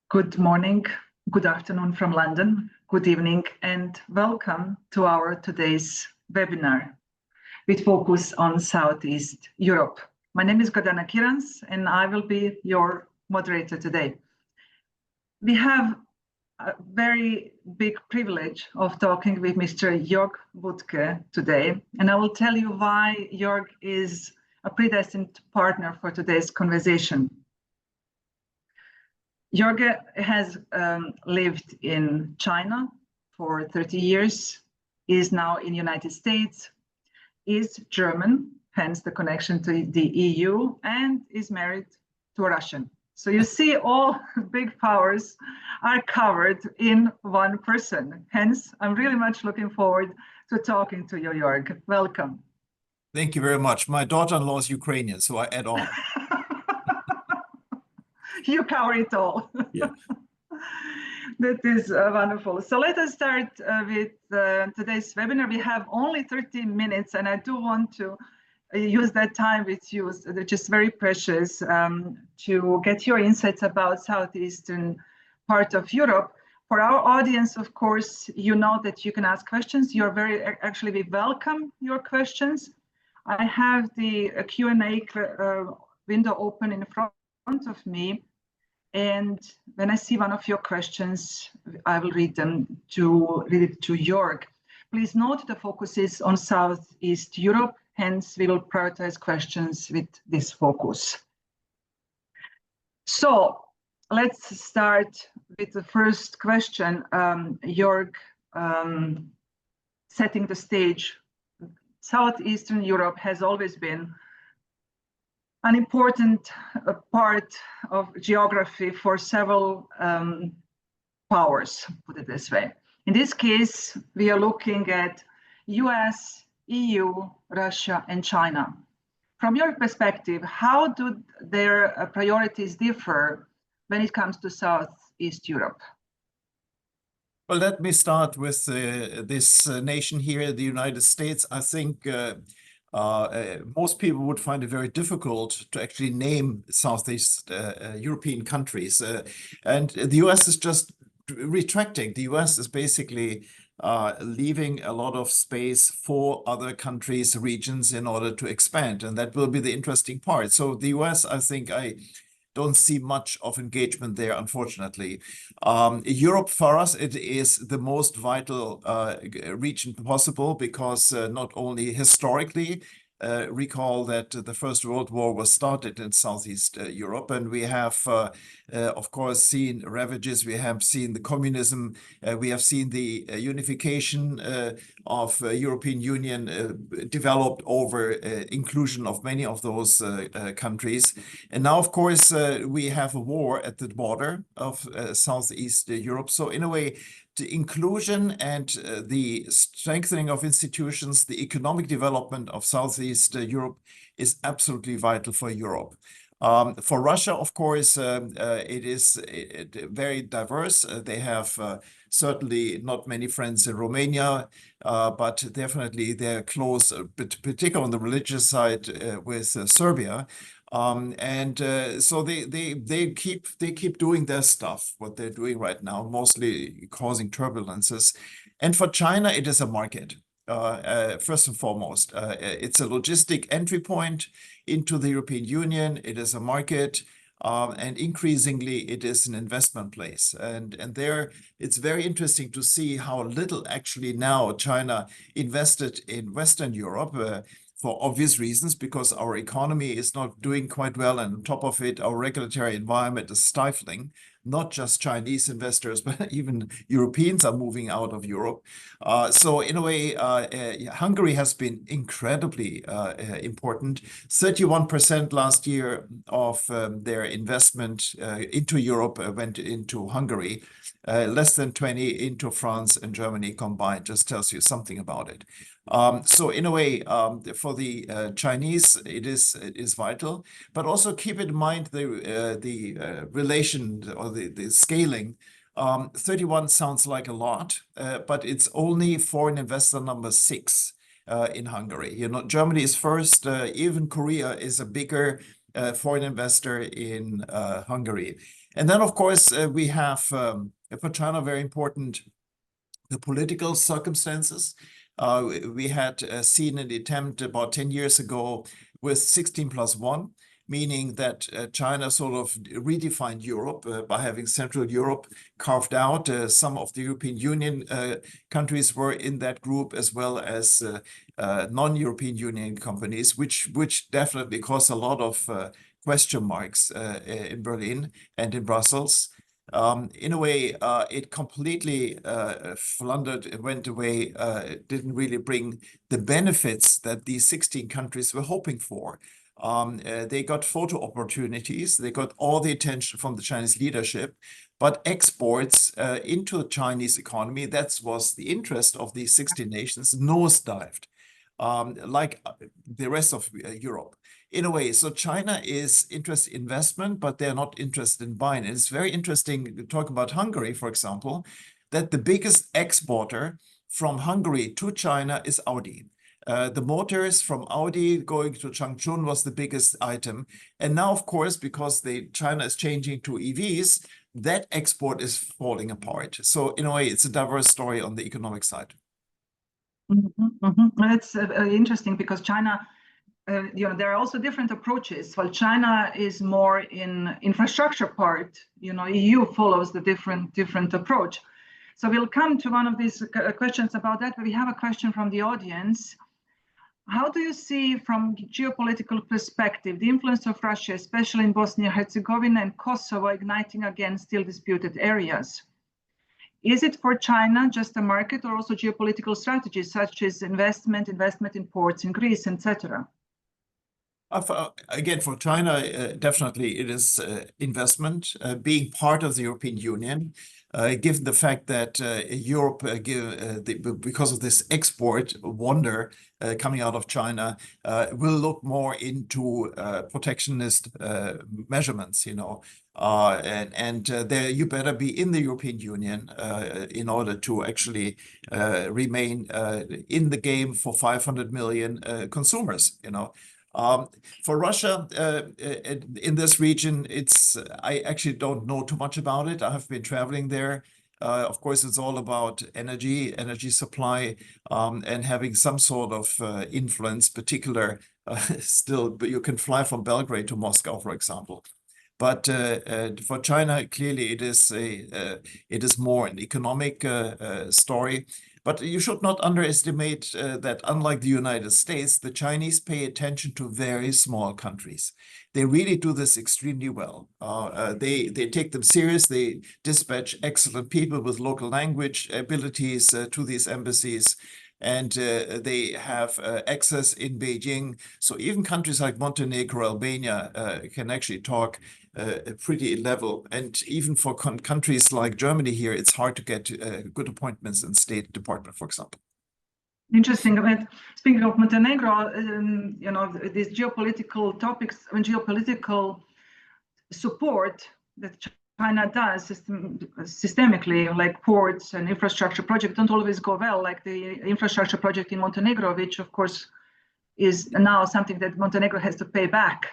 Good morning, good afternoon from London, good evening, and welcome to our today's webinar with focus on Southeast Europe. My name is Gordana Kirans, and I will be your moderator today. We have a very big privilege of talking with Mr. Joerg WUTTKE today, and I will tell you why Joerg is a predestined partner for today's conversation. Joerg has lived in China for 30 years, is now in the United States, is German, hence the connection to the EU, and is married to a Russian. So you see all big powers are covered in one person. Hence, I'm really much looking forward to talking to you, Joerg. Welcome. Thank you very much. My daughter-in-law is Ukrainian, so I add on. You cover it all. Yeah. That is wonderful. So let us start with today's webinar. We have only 30 minutes, and I do want to use that time with you, which is very precious, to get your insights about southeastern part of Europe. For our audience, of course, you know that you can ask questions. You're actually, we welcome your questions. I have the Q&A window open in front of me. And when I see one of your questions, I will read it to Joerg. Please note the focus is on Southeast Europe, hence we will prioritize questions with this focus. So let's start with the first question. Joerg, setting the stage. Southeastern Europe has always been an important part of geography for several powers, put it this way. In this case, we are looking at US, EU, Russia, and China. From your perspective, how do their priorities differ when it comes to Southeast Europe? Well, let me start with this nation here, the United States. I think most people would find it very difficult to actually name Southeast European countries. And the US is just retracting. The US is basically leaving a lot of space for other countries, regions in order to expand. And that will be the interesting part. So the US, I think I don't see much of engagement there, unfortunately. Europe, for us, it is the most vital region possible because not only historically, recall that the First World War was started in Southeast Europe, and we have, of course, seen ravages. We have seen the communism. We have seen the unification of European Union developed over inclusion of many of those countries. And now, of course, we have a war at the border of Southeast Europe. So in a way, the inclusion and the strengthening of institutions, the economic development of Southeast Europe is absolutely vital for Europe. For Russia, of course, it is very diverse. They have certainly not many friends in Romania, but definitely they're close, particularly on the religious side, with Serbia. So they keep doing their stuff, what they're doing right now, mostly causing turbulences. And for China, it is a market. First and foremost, it's a logistic entry point into the European Union. It is a market, and increasingly it is an investment place. And there, it's very interesting to see how little actually now China invested in Western Europe. For obvious reasons, because our economy is not doing quite well, and on top of it, our regulatory environment is stifling. Not just Chinese investors, but even Europeans are moving out of Europe. So in a way, Hungary has been incredibly important. 31% last year of their investment into Europe went into Hungary. Less than 20 into France and Germany combined. Just tells you something about it. So in a way, for the Chinese, it is vital, but also keep in mind the relation or the scaling. 31 sounds like a lot, but it's only foreign investor number 6 in Hungary. You know, Germany is first. Even Korea is a bigger foreign investor in Hungary. And then, of course, we have for China very important the political circumstances. We had seen an attempt about 10 years ago with 16+1, meaning that China sort of redefined Europe by having Central Europe carved out. Some of the European Union countries were in that group, as well as non-European Union companies, which definitely caused a lot of question marks in Berlin and in Brussels. In a way, it completely floundered, it went away, it didn't really bring the benefits that these 16 countries were hoping for. They got photo opportunities, they got all the attention from the Chinese leadership, but exports into the Chinese economy, that was the interest of these 16 nations, nosedived, like the rest of Europe. In a way, so China is interested in investment, but they're not interested in buying. And it's very interesting to talk about Hungary, for example, that the biggest exporter from Hungary to China is Audi. The motors from Audi going to Changchun was the biggest item. And now, of course, because China is changing to EVs, that export is falling apart. So in a way, it's a diverse story on the economic side. That's interesting because China, there are also different approaches. While China is more in infrastructure part, EU follows the different approach. So we'll come to one of these questions about that, but we have a question from the audience. How do you see, from geopolitical perspective, the influence of Russia, especially in Bosnia-Herzegovina and Kosovo, igniting again still disputed areas? Is it for China just a market, or also geopolitical strategies such as investment in ports in Greece, etc.? Again, for China, definitely it is investment, being part of the European Union, given the fact that Europe, because of this export wonder coming out of China, will look more into protectionist measurements, there you better be in the European Union in order to actually remain in the game for 500 million consumers, For Russia, in this region, I actually don't know too much about it. I have been traveling there. Of course, it's all about energy supply, and having some sort of influence, still, but you can fly from Belgrade to Moscow, for example. But for China, clearly it is more an economic story. But you should not underestimate that, unlike the United States, the Chinese pay attention to very small countries. They really do this extremely well. They take them serious. They dispatch excellent people with local language abilities to these embassies. And they have access in Beijing. So even countries like Montenegro, Albania can actually talk pretty level. And even for countries like Germany here, it's hard to get good appointments in State Department, for example. Interesting. Speaking of Montenegro, these geopolitical topics and geopolitical support that China does systemically, like ports and infrastructure projects, don't always go well, like the infrastructure project in Montenegro, which of course is now something that Montenegro has to pay back.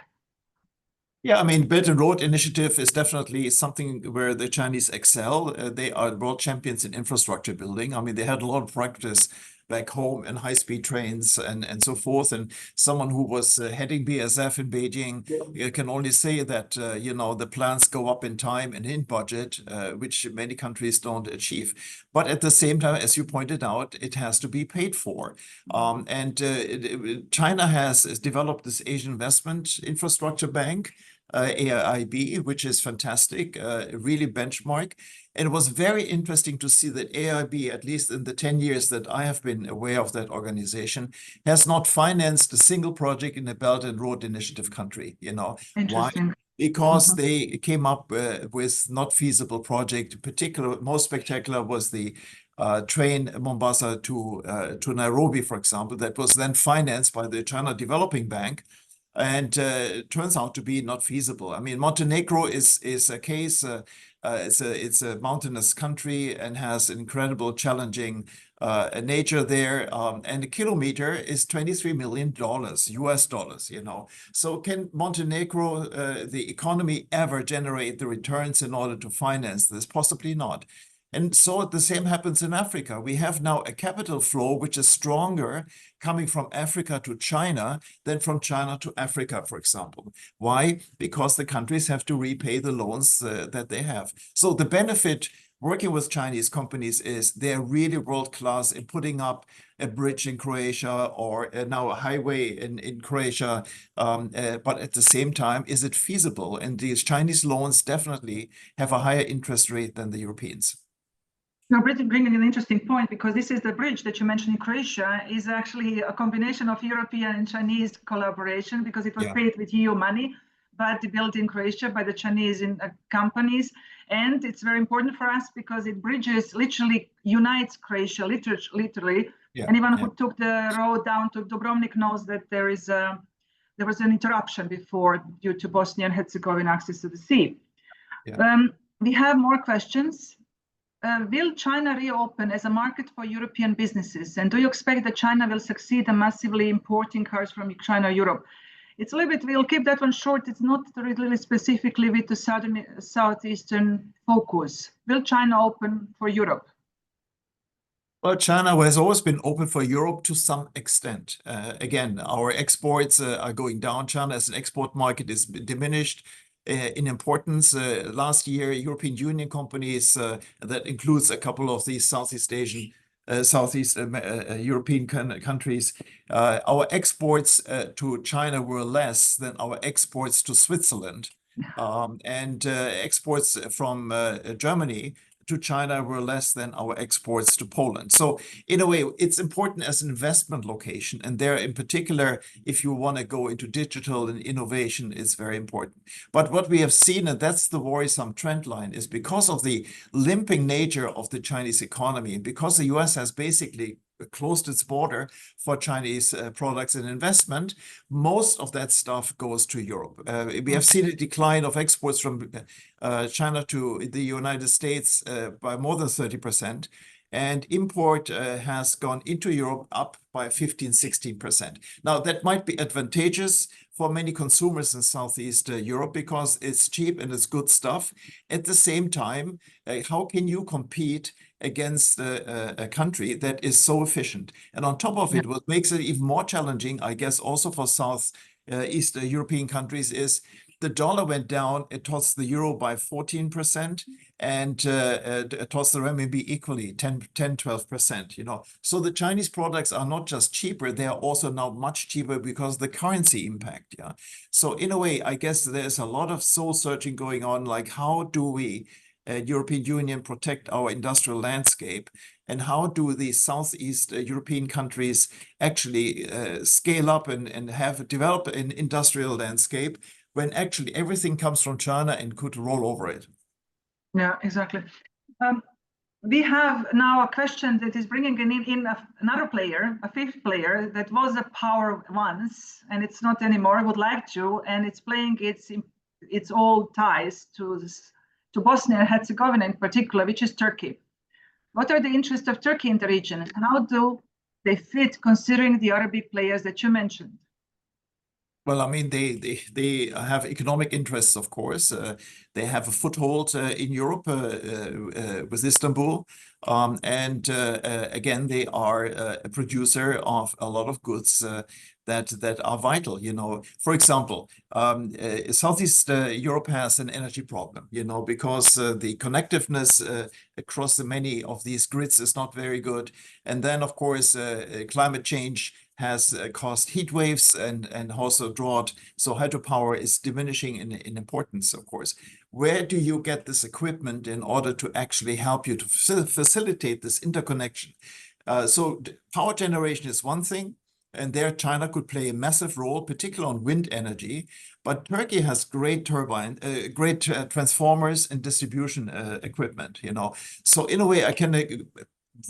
Yeah, I mean, Belt and Road Initiative is definitely something where the Chinese excel. They are world champions in infrastructure building. I mean, they had a lot of practice back home in high-speed trains and so forth. And someone who was heading BSF in Beijing can only say that, the plans go up in time and in budget, which many countries don't achieve. But at the same time, as you pointed out, it has to be paid for. China has developed this Asian Investment Infrastructure Bank, AIIB, which is fantastic, really benchmark. And it was very interesting to see that AIIB, at least in the 10 years that I have been aware of that organization, has not financed a single project in a Belt and Road Initiative country. Why? Because they came up with not feasible project. Most spectacular was the train Mombasa to Nairobi, for example, that was then financed by the China Developing Bank. and turns out to be not feasible. I mean, Montenegro is a case. It's a mountainous country and has incredible challenging nature there. And a kilometer is $23 million US dollars, you know. So can Montenegro, the economy, ever generate the returns in order to finance this? Possibly not. And so the same happens in Africa. We have now a capital flow which is stronger coming from Africa to China than from China to Africa, for example. Why? Because the countries have to repay the loans that they have. So the benefit working with Chinese companies is they're really world-class in putting up a bridge in Croatia or now a highway in Croatia. But at the same time, is it feasible? And these Chinese loans definitely have a higher interest rate than the Europeans. Now, Britain bringing an interesting point, because this is the bridge that you mentioned in Croatia is actually a combination of European and Chinese collaboration, because it was paid with EU money, but built in Croatia by the Chinese companies. And it's very important for us because it bridges, literally unites Croatia, literally. Anyone who took the road down to Dubrovnik knows that there was an interruption before due to Bosnia and Herzegovina access to the sea. We have more questions. Will China reopen as a market for European businesses? And do you expect that China will succeed in massively importing cars from China or Europe? It's a little bit, we'll keep that one short. It's not really specifically with the southeastern focus. Will China open for Europe? Well, China has always been open for Europe to some extent. Again, our exports are going down. China as an export market is diminished in importance. Last year, European Union companies, that includes a couple of these Southeast European countries, our exports to China were less than our exports to Switzerland. And exports from Germany to China were less than our exports to Poland. So in a way, it's important as an investment location. And there in particular, if you want to go into digital and innovation, it's very important. But what we have seen, and that's the worrisome trend line, is because of the limping nature of the Chinese economy, and because the US has basically closed its border for Chinese products and investment, most of that stuff goes to Europe. We have seen a decline of exports from China to the United States by more than 30%. And import has gone into Europe up by 15–16%. Now, that might be advantageous for many consumers in Southeast Europe because it's cheap and it's good stuff. At the same time, how can you compete against a country that is so efficient? And on top of it, what makes it even more challenging, I guess, also for Southeast European countries is the dollar went down towards the euro by 14% and towards the renminbi equally 10–12%, you know. So the Chinese products are not just cheaper, they are also now much cheaper because of the currency impact. So in a way, I guess there's a lot of soul searching going on, like how do we European Union protect our industrial landscape, and how do the Southeast European countries actually scale up and develop an industrial landscape when actually everything comes from China and could roll over it. Yeah, exactly. We have now a question that is bringing in another player, a fifth player that was a power once, and it's not anymore, would like to, and it's playing its old ties to Bosnia and Herzegovina in particular, which is Turkey. What are the interests of Turkey in the region, and how do they fit considering the other big players that you mentioned? Well, I mean, they have economic interests, of course. They have a foothold in Europe with Istanbul. And again, they are a producer of a lot of goods that are vital, you know. For example, Southeast Europe has an energy problem, you know, because the connectiveness across the many of these grids is not very good. And then, of course, climate change has caused heat waves and also drought. So hydropower is diminishing in importance, of course. Where do you get this equipment in order to actually help you to facilitate this interconnection? So power generation is one thing, and there China could play a massive role, particularly on wind energy. But Turkey has great transformers and distribution equipment, you know. So in a way, I can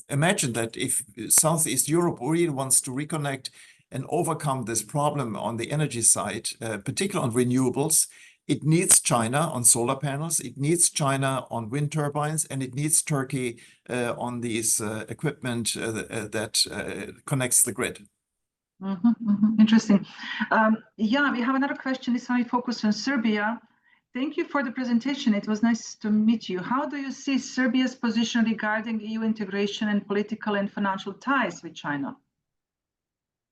imagine that if Southeast Europe really wants to reconnect and overcome this problem on the energy side, particularly on renewables, it needs China on solar panels, it needs China on wind turbines, and it needs Turkey on these equipment that connects the grid. Interesting. Yeah, we have another question. This time we focus on Serbia. Thank you for the presentation. It was nice to meet you. How do you see Serbia's position regarding EU integration and political and financial ties with China?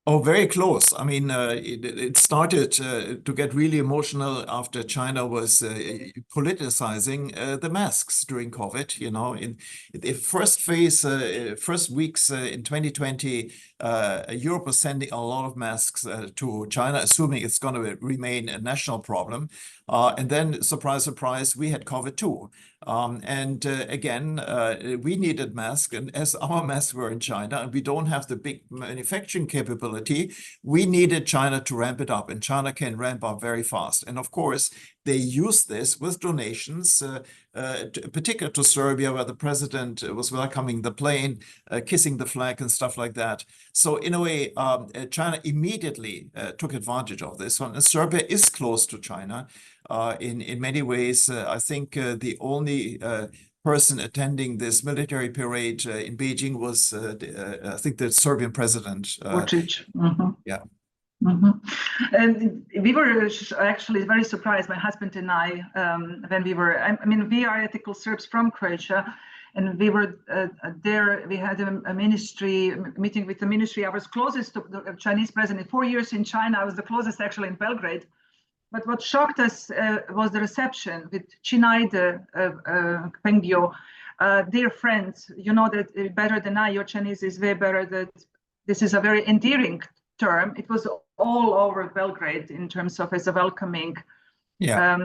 Oh, very close. I mean, it started to get really emotional after China was politicizing the masks during COVID. You know, in the first first weeks in 2020, Europe was sending a lot of masks to China, assuming it's going to remain a national problem. And then, surprise, surprise, we had COVID too. Again, we needed masks, and as our masks were in China, and we don't have the big manufacturing capability, we needed China to ramp it up, and China can ramp up very fast. And of course, they use this with donations, particularly to Serbia, where the president was welcoming the plane, kissing the flag and stuff like that. So in a way, China immediately took advantage of this one. And Serbia is close to China. In many ways, I think the only person attending this military parade in Beijing was, I think, the Serbian president. WUTTKE. Yeah. And we were actually very surprised, my husband and I, when we were, I mean, we are ethical Serbs from Croatia, and we were there. We had a ministry meeting with the ministry. I was closest to the Chinese president. 4 years in China, I was the closest actually in Belgrade. But what shocked us was the reception with Chinaide Pengyo, dear friends. You know that better than I, your Chinese is way better. That this is a very endearing term. It was all over Belgrade in terms of as a welcoming. Yeah.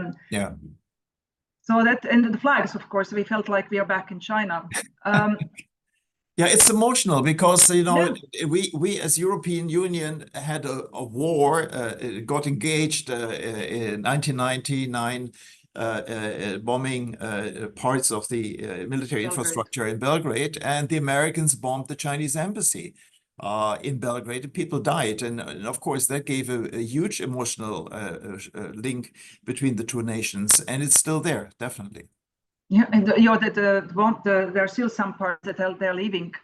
So that, and the flags, of course, we felt like we are back in China. Yeah, it's emotional because, you know, we as European Union had a war, got engaged in 1999, bombing parts of the military infrastructure in Belgrade, and the Americans bombed the Chinese embassy in Belgrade, and people died. And of course, that gave a huge emotional link between the two nations, and it's still there, definitely. Yeah, and you know that there are still some parts that they're leaving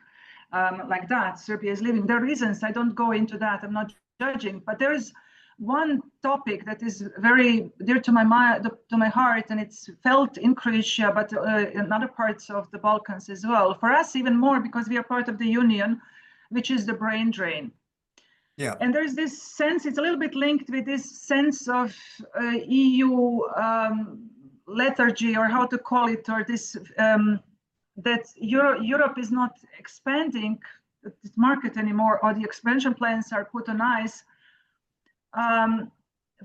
like that. Serbia is leaving. There are reasons. I don't go into that. I'm not judging, but there is one topic that is very dear to my heart, and it's felt in Croatia, but in other parts of the Balkans as well. For us, even more because we are part of the Union, which is the brain drain. Yeah. And there's this sense. It's a little bit linked with this sense of EU. Lethargy, or how to call it, or this that Europe is not expanding the market anymore, or the expansion plans are put on ice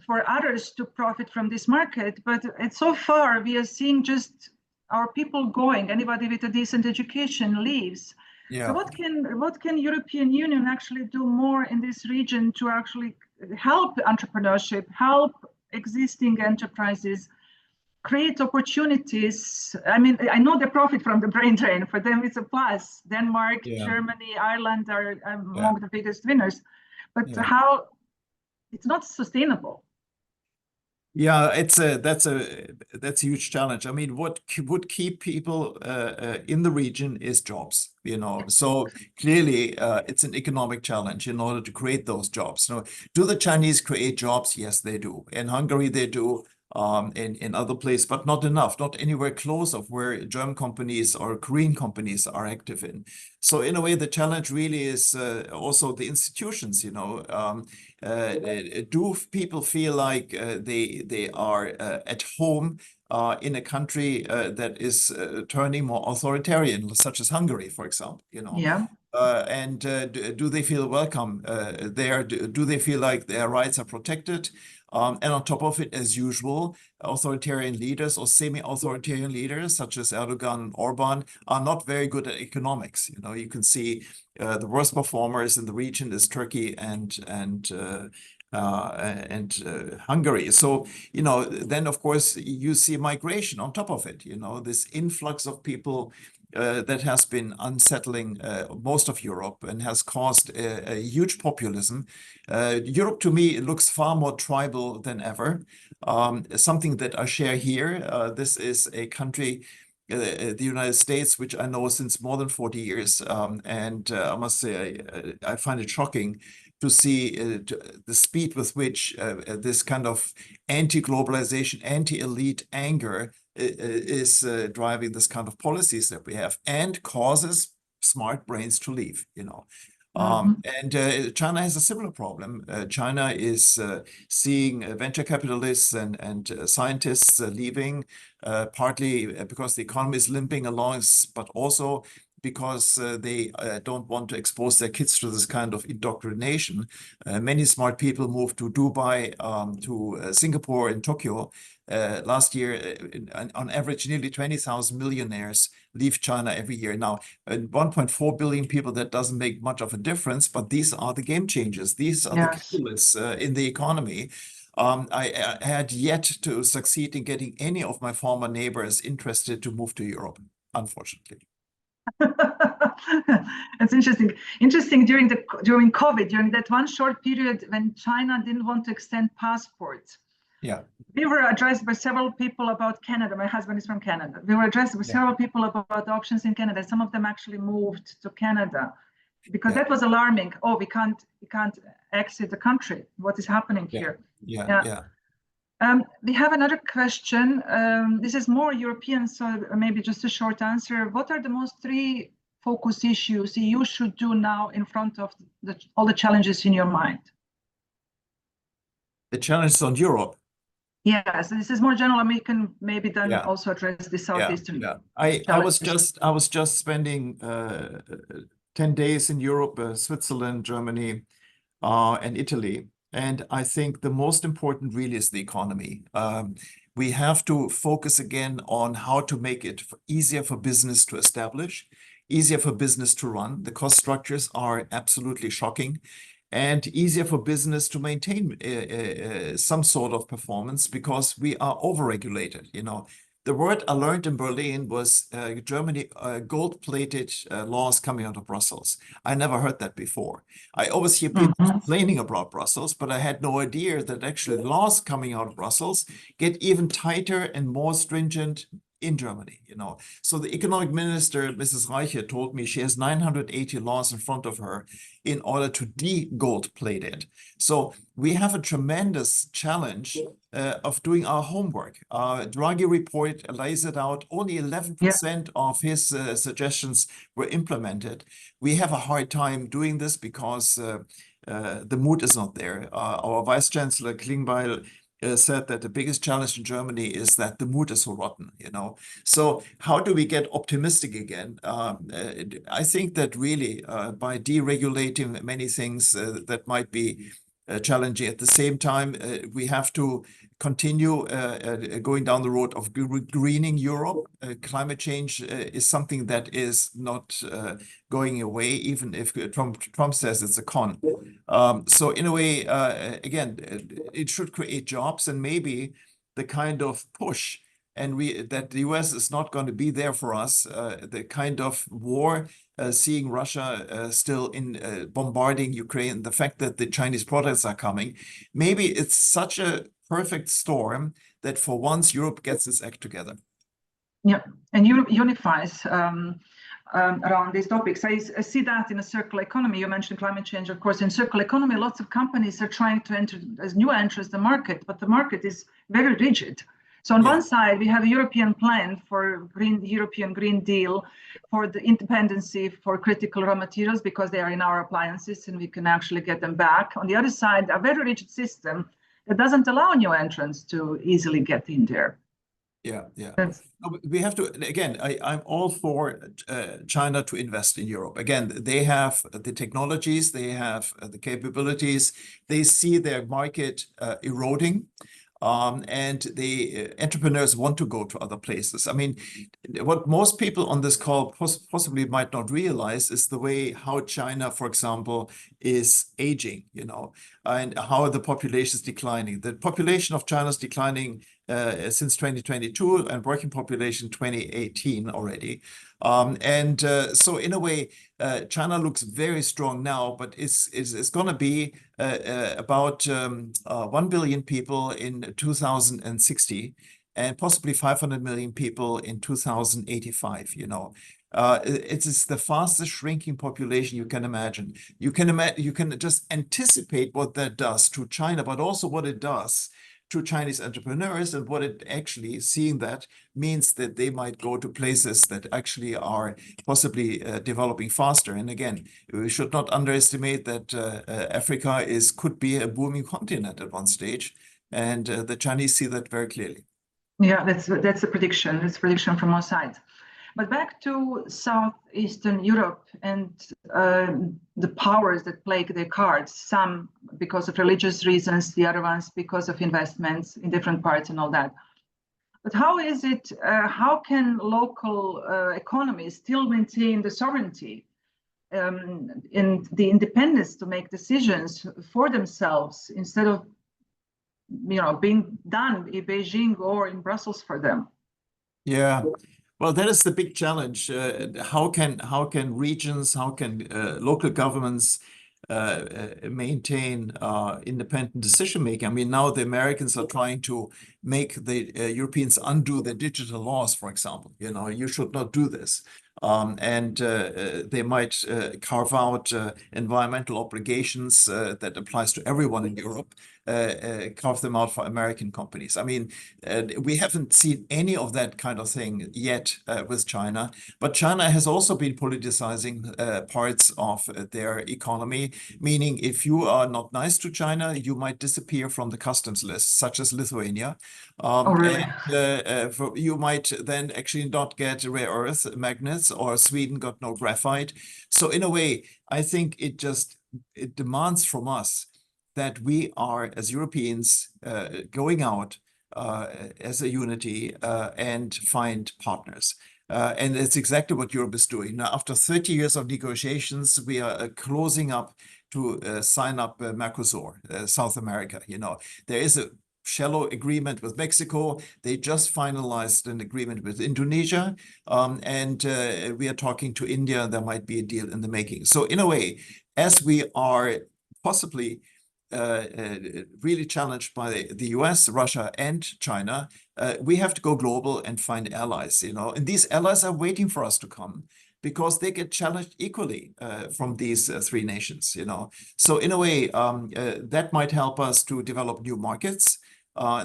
for others to profit from this market. But so far we are seeing just our people going. Anybody with a decent education leaves. Yeah. So what can European Union actually do more in this region to actually help entrepreneurship, help existing enterprises, create opportunities? I mean, I know they profit from the brain drain. For them, it's a plus. Denmark, Germany, Ireland are among the biggest winners. But how? It's not sustainable. Yeah, that's a huge challenge. I mean, what would keep people in the region is jobs, you know. So clearly, it's an economic challenge in order to create those jobs. Now, do the Chinese create jobs? Yes, they do. In Hungary, they do. In other places, but not enough, not anywhere close of where German companies or Korean companies are active in. So in a way, the challenge really is also the institutions, you know. Do people feel like they are at home in a country that is turning more authoritarian, such as Hungary, for example, you know? Yeah. And do they feel welcome there? Do they feel like their rights are protected? And on top of it, as usual, authoritarian leaders or semi-authoritarian leaders such as Erdogan and Orban are not very good at economics. You know, you can see the worst performers in the region is Turkey and Hungary. So, you know, then of course you see migration on top of it, you know, this influx of people that has been unsettling most of Europe and has caused a huge populism. Europe, to me, it looks far more tribal than ever. Something that I share here, this is a country, the United States, which I know since more than 40 years. I must say, I find it shocking to see the speed with which this kind of anti-globalization, anti-elite anger is driving this kind of policies that we have and causes smart brains to leave, you know. China has a similar problem. China is seeing venture capitalists and scientists leaving, partly because the economy is limping along, but also because they don't want to expose their kids to this kind of indoctrination. Many smart people moved to Dubai, to Singapore and Tokyo. Last year, on average, nearly 20,000 millionaires leave China every year. Now, 1.4 billion people, that doesn't make much of a difference, but these are the game changers. These are the catalysts in the economy. I had yet to succeed in getting any of my former neighbors interested to move to Europe, unfortunately. It's interesting. Interesting during COVID, during that one short period when China didn't want to extend passports. Yeah. We were addressed by several people about Canada. My husband is from Canada. We were addressed by several people about options in Canada. Some of them actually moved to Canada because that was alarming. Oh, we can't exit the country. What is happening here? We have another question. This is more European, so maybe just a short answer. What are the most three focus issues you should do now in front of all the challenges in your mind? The challenges on Europe. Yes, this is more general. We can maybe then also address the Southeastern. I was just spending 10 days in Europe, Switzerland, Germany, and Italy. And I think the most important really is the economy. We have to focus again on how to make it easier for business to establish, easier for business to run. The cost structures are absolutely shocking, and easier for business to maintain some sort of performance because we are overregulated. You know, the word I learned in Berlin was Germany gold-plated laws coming out of Brussels. I never heard that before. I always hear people complaining about Brussels, but I had no idea that actually laws coming out of Brussels get even tighter and more stringent in Germany, you know. So the economic minister, Mrs. Reiche, told me she has 980 laws in front of her in order to de-gold plate it. So we have a tremendous challenge of doing our homework. Draghi report lays it out. Only 11% of his suggestions were implemented. We have a hard time doing this because the mood is not there. Our Vice Chancellor Klingbeil said that the biggest challenge in Germany is that the mood is so rotten, you know. So how do we get optimistic again? I think that really by deregulating many things that might be challenging. At the same time, we have to continue going down the road of greening Europe. Climate change is something that is not going away, even if Trump says it's a con. So in a way, again, it should create jobs and maybe the kind of push that the US is not going to be there for us, the kind of war, seeing Russia still bombarding Ukraine, the fact that the Chinese products are coming, maybe it's such a perfect storm that for once Europe gets its act together. Yeah, and Europe unifies around these topics. I see that in a circular economy. You mentioned climate change, of course. In circular economy, lots of companies are trying to enter as new entrants the market, but the market is very rigid. So on one side, we have a European plan for European Green Deal for the independency for critical raw materials because they are in our appliances and we can actually get them back. On the other side, a very rigid system that doesn't allow new entrants to easily get in there. We have to, again, I'm all for China to invest in Europe. Again, they have the technologies, they have the capabilities, they see their market eroding. and the entrepreneurs want to go to other places. I mean, what most people on this call possibly might not realize is the way how China, for example, is aging, you know, and how the population is declining. The population of China is declining since 2022 and working population 2018 already. So in a way, China looks very strong now, but it's going to be about 1 billion people in 2060 and possibly 500 million people in 2085, you know. It is the fastest shrinking population you can imagine. You can just anticipate what that does to China, but also what it does to Chinese entrepreneurs, and what it actually, seeing that, means that they might go to places that actually are possibly developing faster. And again, we should not underestimate that Africa could be a booming continent at one stage, and the Chinese see that very clearly. Yeah, that's a prediction. That's a prediction from all sides. But back to Southeastern Europe and the powers that play their cards, some because of religious reasons, the other ones because of investments in different parts and all that. But how is it, how can local economies still maintain the sovereignty and the independence to make decisions for themselves instead of, you know, being done in Beijing or in Brussels for them? Yeah. Well, that is the big challenge. How can regions, how can local governments maintain independent decision making? I mean, now the Americans are trying to make the Europeans undo their digital laws, for example. You know, you should not do this. They might carve out environmental obligations that applies to everyone in Europe, carve them out for American companies. I mean, we haven't seen any of that kind of thing yet with China, but China has also been politicizing parts of their economy, meaning if you are not nice to China, you might disappear from the customs list, such as Lithuania. Really? You might then actually not get rare earth magnets, or Sweden got no graphite. So in a way, I think it demands from us that we are, as Europeans, going out as a unity and find partners. And it's exactly what Europe is doing. Now, after 30 years of negotiations, we are closing up to sign up Mercosur, South America. You know, there is a shallow agreement with Mexico. They just finalized an agreement with Indonesia. We are talking to India. There might be a deal in the making. So in a way, as we are possibly really challenged by the US, Russia, and China, we have to go global and find allies, you know, and these allies are waiting for us to come because they get challenged equally from these three nations, you know. So in a way, that might help us to develop new markets.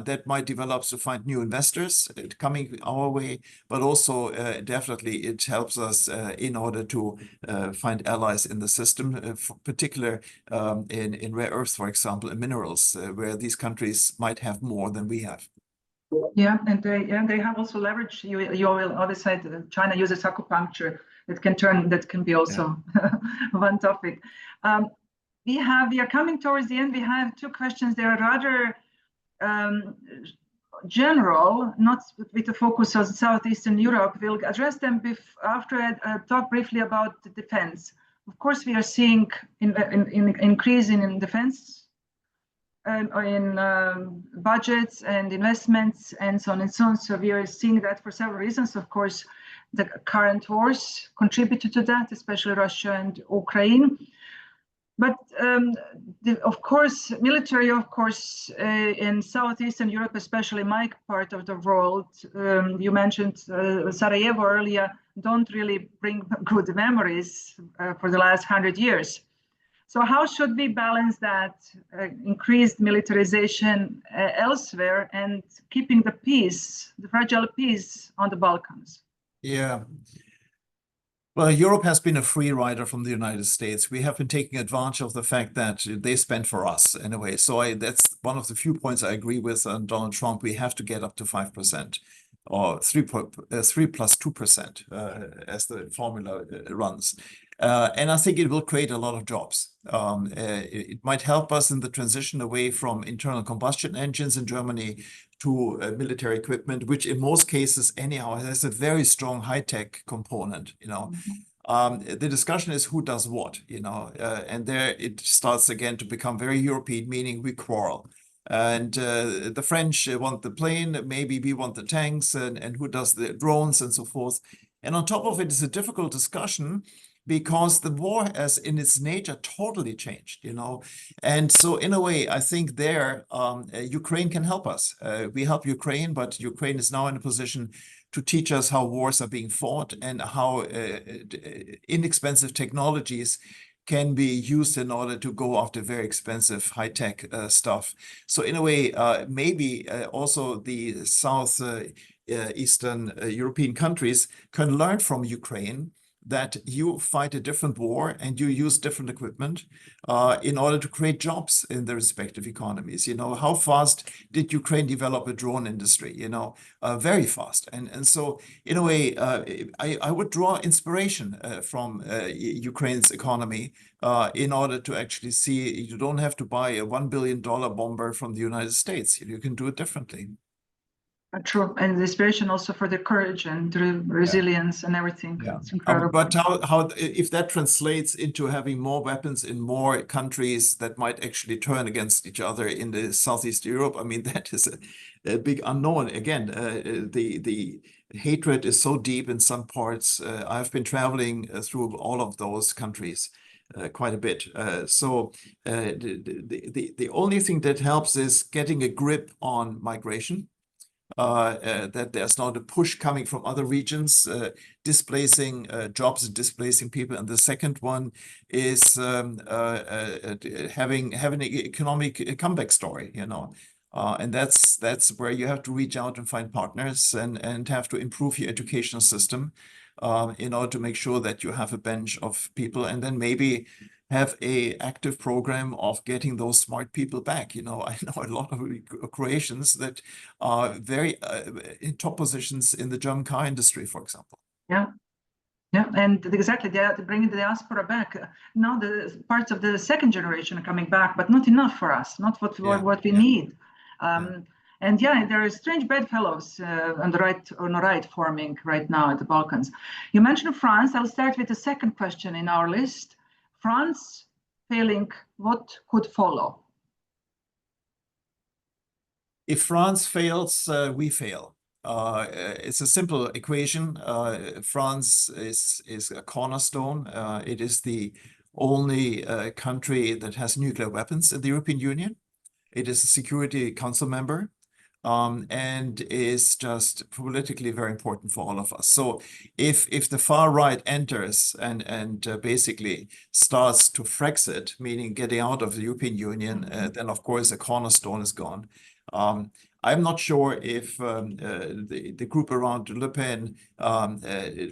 That might develop to find new investors coming our way, but also definitely it helps us in order to find allies in the system, particular in rare earths, for example, in minerals, where these countries might have more than we have. Yeah, and they have also leverage. You will always say that China uses acupuncture. That can be also one topic. We are coming towards the end. We have two questions. They are rather general, not with a focus on Southeastern Europe. We'll address them after I talk briefly about the defense. Of course, we are seeing in increase in defense, in budgets and investments and so on and so on. So we are seeing that for several reasons. Of course, the current wars contributed to that, especially Russia and Ukraine. But of course, military, of course, in Southeastern Europe, especially my part of the world, you mentioned Sarajevo earlier, don't really bring good memories for the last 100 years. So how should we balance that increased militarization elsewhere and keeping the peace, the fragile peace on the Balkans? Yeah. Well, Europe has been a free rider from the United States. We have been taking advantage of the fact that they spend for us in a way. So that's one of the few points I agree with Donald Trump. We have to get up to 5% or 3 plus 2% as the formula runs. And I think it will create a lot of jobs. It might help us in the transition away from internal combustion engines in Germany to military equipment, which in most cases anyhow has a very strong high-tech component, you know. The discussion is who does what, you know, and there it starts again to become very European, meaning we quarrel. And the French want the plane, maybe we want the tanks, and who does the drones and so forth. And on top of it is a difficult discussion because the war has in its nature totally changed, you know. And so in a way, I think there, Ukraine can help us. We help Ukraine, but Ukraine is now in a position to teach us how wars are being fought and how inexpensive technologies can be used in order to go after very expensive high-tech stuff. So in a way, maybe also the Eastern European countries can learn from Ukraine that you fight a different war and you use different equipment in order to create jobs in the respective economies. You know, how fast did Ukraine develop a drone industry? You know, very fast. And so, in a way, I would draw inspiration from Ukraine's economy in order to actually see you don't have to buy a $1 billion bomber from the United States. You can do it differently. True, and the inspiration also for the courage and the resilience and everything. Yeah. It's incredible. But how if that translates into having more weapons in more countries that might actually turn against each other in the Southeast Europe, I mean, that is a big unknown. Again, the hatred is so deep in some parts. I've been traveling through all of those countries quite a bit. So the only thing that helps is getting a grip on migration. That there's not a push coming from other regions, displacing jobs and displacing people. And the second one is having an economic comeback story, you know. And that's where you have to reach out and find partners and have to improve your educational system in order to make sure that you have a bench of people, and then maybe have a active program of getting those smart people back. You know, I know a lot of Croatians that are very in top positions in the German car industry, for example. Yeah. Yeah, and exactly, they are bringing the diaspora back. Now the parts of the second generation are coming back, but not enough for us, not what we need. And yeah, there are strange bedfellows on the right forming right now at the Balkans. You mentioned France. I'll start with the second question in our list. France failing, what could follow? If France fails, we fail. It's a simple equation. France is a cornerstone. It is the only country that has nuclear weapons in the European Union. It is a Security Council member. And is just politically very important for all of us. So if the far right enters and basically starts to Frexit, meaning getting out of the European Union, then of course a cornerstone is gone. I'm not sure if the group around Le Pen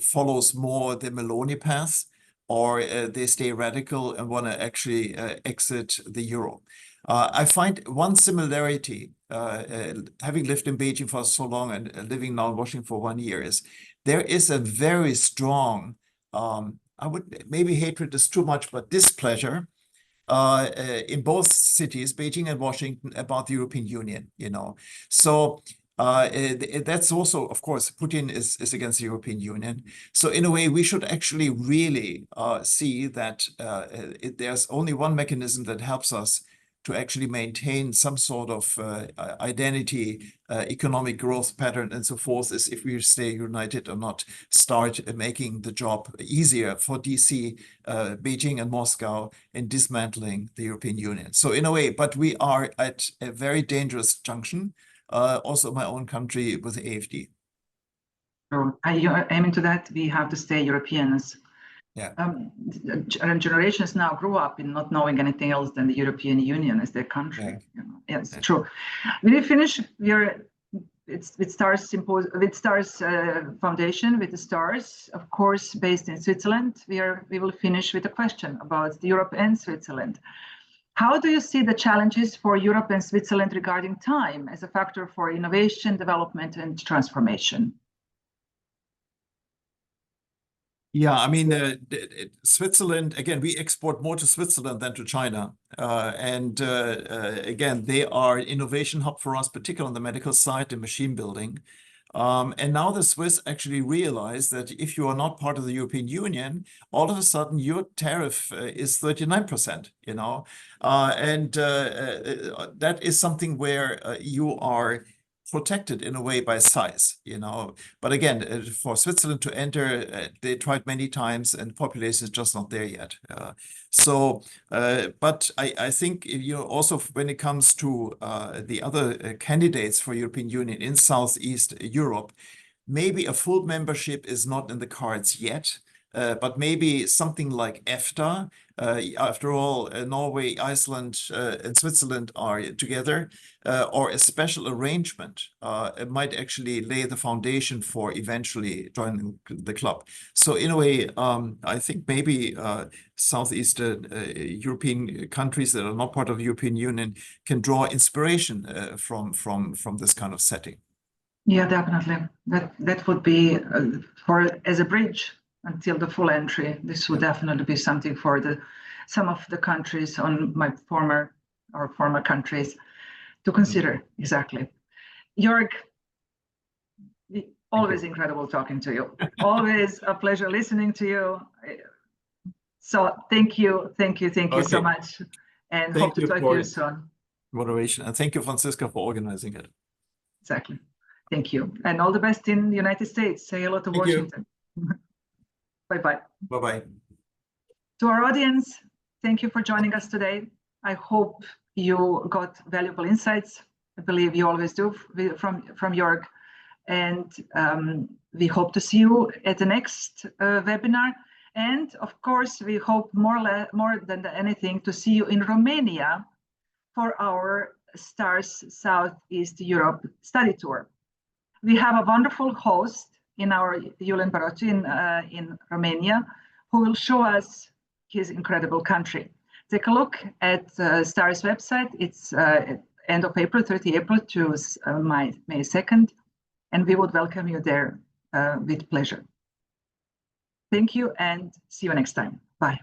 follows more the Meloni path, or they stay radical and want to actually exit the euro. I find one similarity, having lived in Beijing for so long and living now in Washington for 1 year, is there is a very strong, I would, maybe hatred is too much, but displeasure in both cities, Beijing and Washington, about the European Union, you know. So that's also, of course, Putin is against the European Union. So in a way, we should actually really see that there's only one mechanism that helps us to actually maintain some sort of identity, economic growth pattern and so forth, is if we stay united or not start making the job easier for DC, Beijing and Moscow in dismantling the European Union. So in a way, but we are at a very dangerous junction, also my own country with the AfD. So you're aiming to that, we have to stay Europeans. Yeah. Generations now grew up in not knowing anything else than the European Union as their country. Yeah. You know? Yes, yeah. True. When you finish your Stars Foundation with the stars, of course, based in Switzerland, we will finish with a question about Europe and Switzerland. How do you see the challenges for Europe and Switzerland regarding time as a factor for innovation, development, and transformation? Yeah, I mean, Switzerland, again, we export more to Switzerland than to China. Again, they are an innovation hub for us, particularly on the medical side and machine building. And now the Swiss actually realize that if you are not part of the European Union, all of a sudden your tariff is 39%, you know. That is something where you are protected in a way by size, you know. But again, for Switzerland to enter, they tried many times and the population is just not there yet. But I think, you know, also when it comes to the other candidates for European Union in Southeast Europe, maybe a full membership is not in the cards yet. But maybe something like EFTA. After all, Norway, Iceland, and Switzerland are together, or a special arrangement it might actually lay the foundation for eventually joining the club. So in a way, I think maybe Southeastern European countries that are not part of the European Union can draw inspiration from this kind of setting. Yeah, definitely. That would be as a bridge until the full entry. This would definitely be something for some of the countries on my former countries to consider. Exactly. Joerg, always incredible talking to you. Always a pleasure listening to you. So thank you so much, and hope to talk to you soon. Moderation, and thank you, Franziska, for organizing it. Exactly. Thank you, and all the best in the United States. Say hello to Washington. Bye-bye. Bye-bye. To our audience, thank you for joining us today. I hope you got valuable insights. I believe you always do from Joerg. And we hope to see you at the next webinar. And of course, we hope more than anything to see you in Romania for our STARS Southeast Europe study tour. We have a wonderful host in our Julian Barotti in Romania, who will show us his incredible country. Take a look at STAR's website. It's end of April, 30 April to May 2nd, and we would welcome you there with pleasure. Thank you and see you next time. Bye.